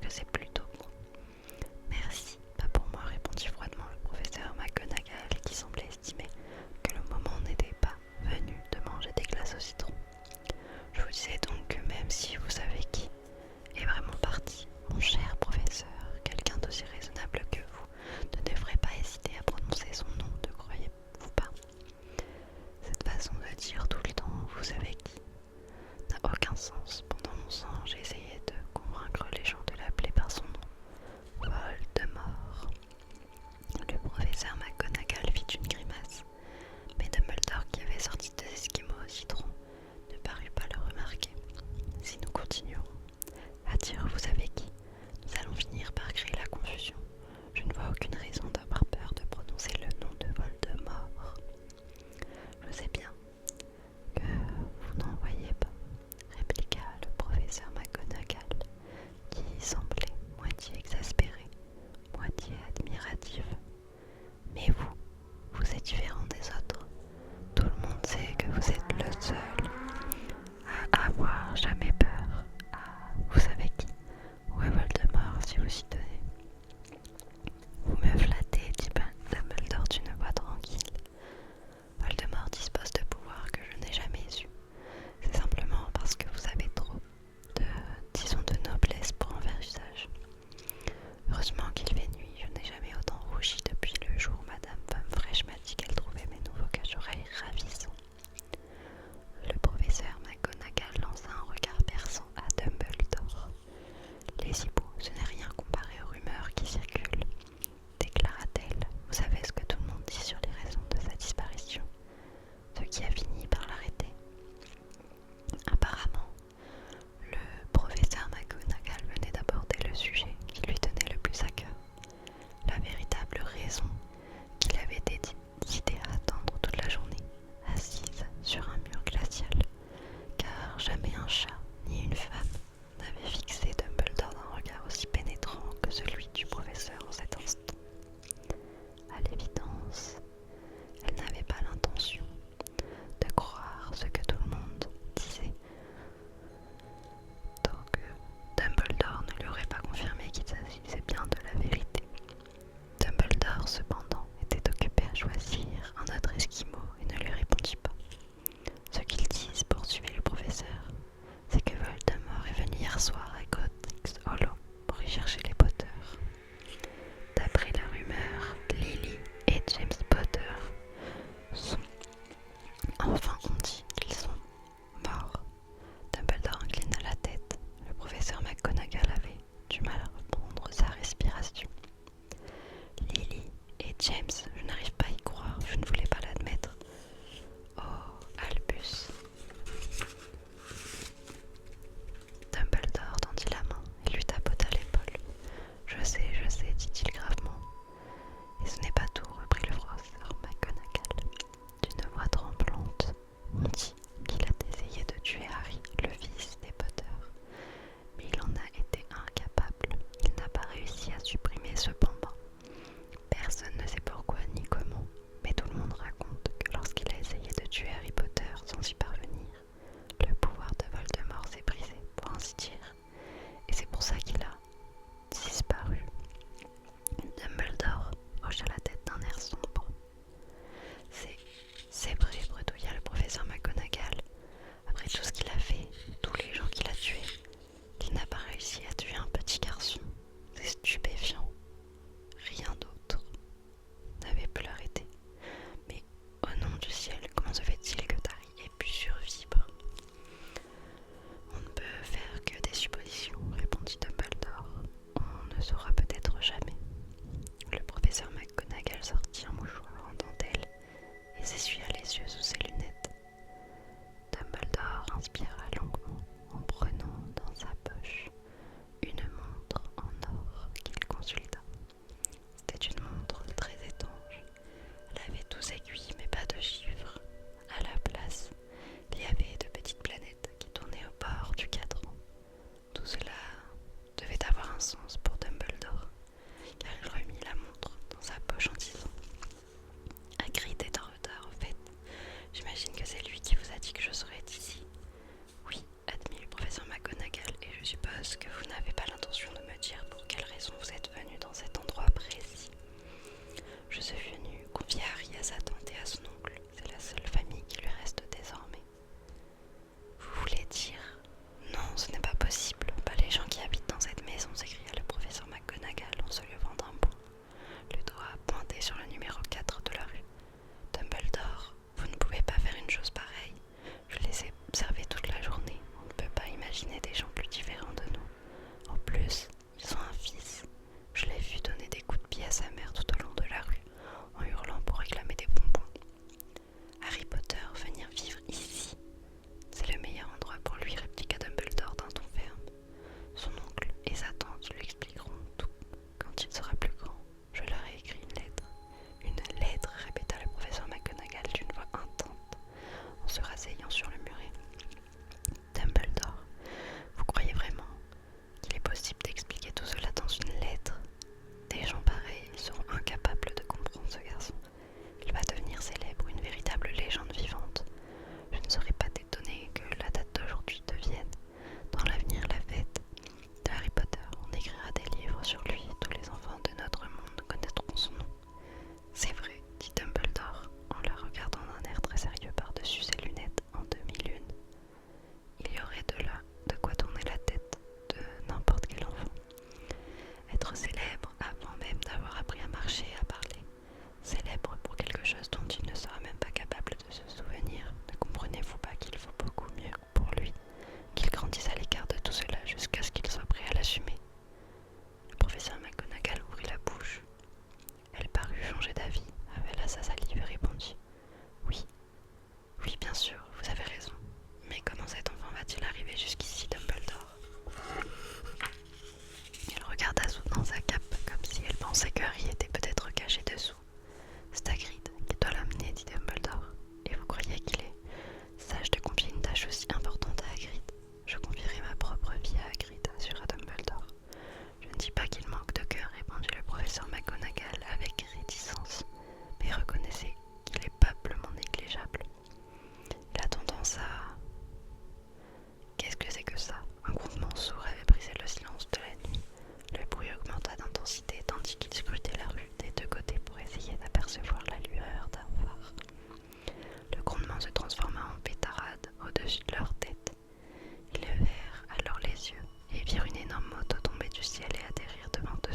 que c'est plutôt bon. Merci, pas pour moi, répondit froidement le professeur McGonagall qui semblait estimer que le moment n'était pas venu de manger des glaces au citron. Je vous disais donc que même si vous savez qui est vraiment parti, mon cher professeur, quelqu'un d'aussi raisonnable que vous ne devrait pas hésiter à prononcer son nom, ne croyez-vous pas? Cette façon de dire tout le temps vous savez qui n'a aucun sens. Pendant mon sang, j'ai essayé de convaincre les gens de l'appeler par son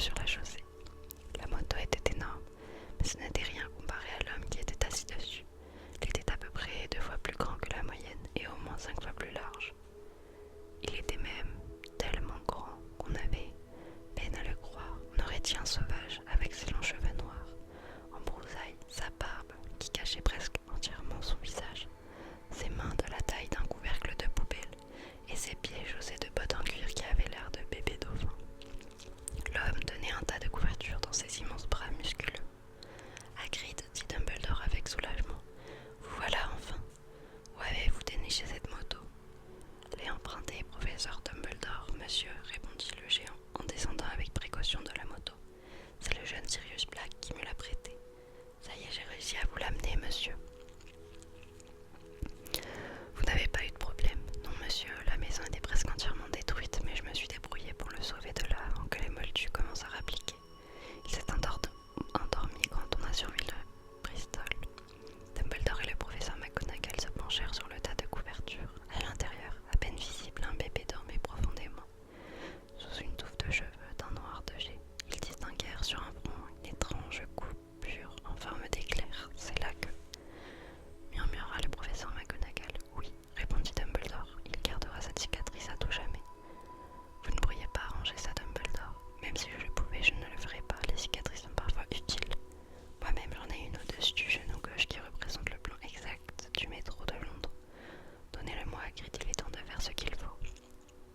sur la chaussée. La moto était énorme, mais ce n'était rien comparé à l'homme qui était assis dessus. Il était à peu près 2 fois plus grand que la moyenne et au moins 5 fois plus large. Il était même tellement grand qu'on avait peine à le croire. On aurait dit un sauvage avec ses longs cheveux noirs, en broussailles, sa barbe qui cachait presque entièrement son visage, ses mains de la taille d'un couvercle de poubelle et ses pieds chaussés de bottes en cuir qui avaient l'air de bébés dauphins. L'homme tenait un tas de couvertures dans ses immenses bras musculeux. Hagrid, dit Dumbledore avec soulagement, vous voilà enfin. Où avez-vous déniché cette moto? L'ai empruntée, professeur Dumbledore, monsieur, répondit le géant en descendant avec précaution de la moto. C'est le jeune Sirius Black qui me l'a prêtée. Ça y est, j'ai réussi à vous l'amener, monsieur. Vous n'avez pas eu de problème? Non, monsieur, la maison était presque entièrement détruite, mais je me suis débrouillée pour le sauver de là avant que les moldus commencent à rappliquer. Il s'est endormi quand on a surveillé le Bristol. Dumbledore et le professeur McGonagall se penchèrent sur le tas de couvertures. À l'intérieur, à peine visible, un bébé dormait profondément. Sous une touffe de cheveux d'un noir de jet, ils distinguèrent sur un front une étrange coupure en forme d'éclair. C'est là que... murmura le professeur McGonagall. Oui, répondit Dumbledore, il gardera cette cicatrice à tout jamais. Vous ne pourriez pas arranger ça, Dumbledore. Même si je le pouvais, je ne le ferais pas. Les cicatrices sont parfois utiles. Moi-même, j'en ai une au-dessus du genou gauche qui représente le plan exact du métro de Londres. Donnez-le-moi, Hagrid, il est temps de faire ce qu'il faut.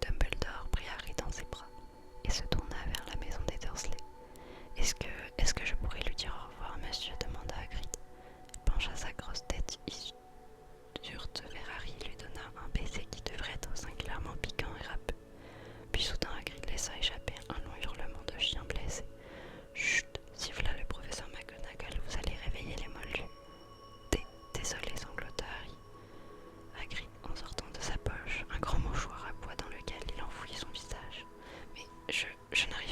Dumbledore prit Harry dans ses bras et se tourna vers la maison des Dursley. Est-ce que je pourrais lui dire au revoir, monsieur? Demanda Hagrid. Il pencha sa grosse tête hirsute vers Harry et lui donna un baiser qui devrait être singulièrement piquant et râpeux. Puis soudain Hagrid laissa échapper un long hurlement de chien blessé. Chut, siffla le professeur McGonagall, vous allez réveiller les moldus. Désolé, sanglota Harry. Hagrid, en sortant de sa poche, un grand mouchoir à bois dans lequel il enfouit son visage. Mais je n'arrive